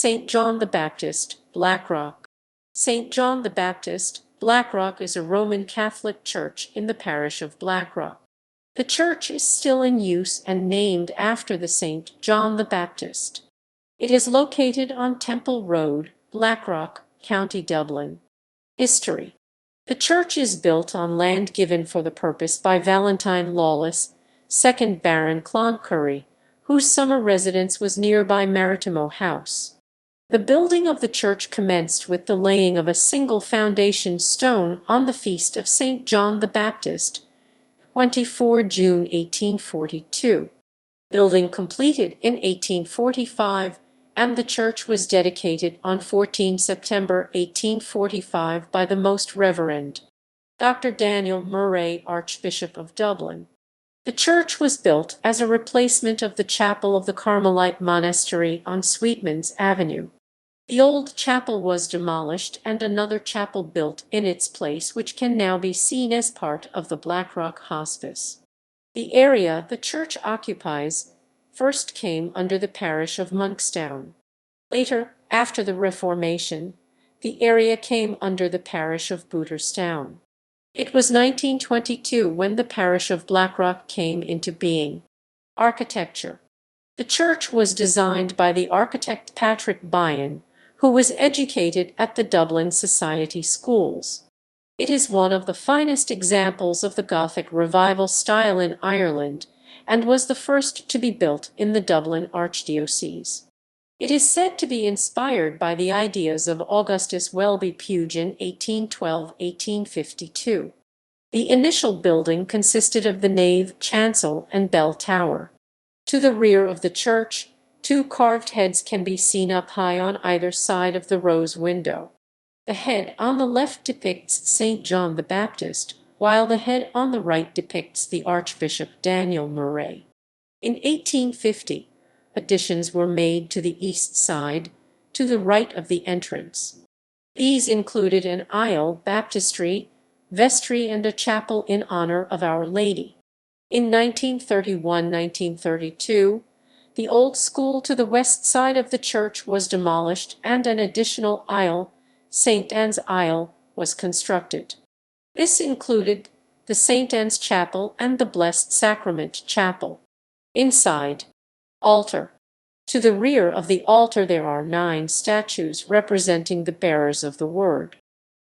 St. John the Baptist, Blackrock. St. John the Baptist, Blackrock is a Roman Catholic church in the parish of Blackrock. The church is still in use and named after the St. John the Baptist. It is located on Temple Road, Blackrock, County Dublin. History. The church is built on land given for the purpose by Valentine Lawless, 2nd Baron Cloncurry, whose summer residence was nearby Maritimo House. The building of the church commenced with the laying of a single foundation stone on the feast of St. John the Baptist, 24 June 1842. Building completed in 1845, and the church was dedicated on 14 September 1845 by the Most Reverend Dr. Daniel Murray, Archbishop of Dublin. The church was built as a replacement of the chapel of the Carmelite Monastery on Sweetman's Avenue. The old chapel was demolished and another chapel built in its place, which can now be seen as part of the Blackrock Hospice. The area the church occupies first came under the parish of Monkstown. Later, after the Reformation, the area came under the parish of Booterstown. It was 1922 when the parish of Blackrock came into being. Architecture. The church was designed by the architect Patrick Byron, who was educated at the Dublin Society Schools. It is one of the finest examples of the Gothic Revival style in Ireland, and was the first to be built in the Dublin Archdiocese. It is said to be inspired by the ideas of Augustus Welby Pugh in 1812–1852. The initial building consisted of the nave, chancel, and bell tower. To the rear of the church, two carved heads can be seen up high on either side of the rose window. The head on the left depicts St. John the Baptist, while the head on the right depicts the Archbishop Daniel Murray. In 1850, additions were made to the east side, to the right of the entrance. These included an aisle, baptistry, vestry, and a chapel in honor of Our Lady. In 1931–1932, the old school to the west side of the church was demolished and an additional aisle, St. Anne's Aisle, was constructed. This included the St. Anne's Chapel and the Blessed Sacrament Chapel. Inside. Altar. To the rear of the altar there are 9 statues representing the bearers of the Word.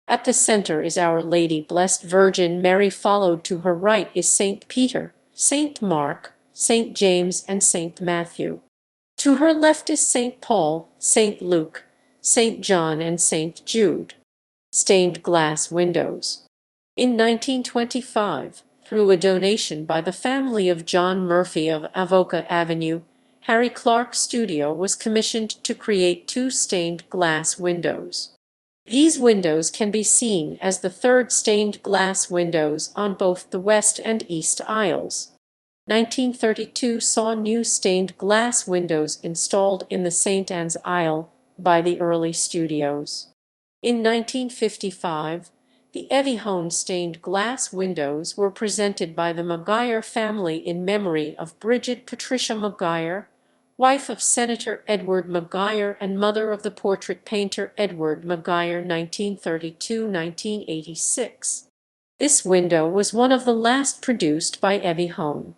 At the center is Our Lady Blessed Virgin Mary, followed to her right is St. Peter, St. Mark, St. James, and St. Matthew. To her left is St. Paul, St. Luke, St. John, and St. Jude. Stained glass windows. In 1925, through a donation by the family of John Murphy of Avoca Avenue, Harry Clark's studio was commissioned to create 2 stained glass windows. These windows can be seen as the third stained glass windows on both the west and east aisles. 1932 saw new stained glass windows installed in the St. Anne's Aisle by the early studios. In 1955, the Evihone stained glass windows were presented by the Maguire family in memory of Bridget Patricia Maguire, wife of Senator Edward Maguire and mother of the portrait painter Edward Maguire, 1932–1986. This window was one of the last produced by Evihone.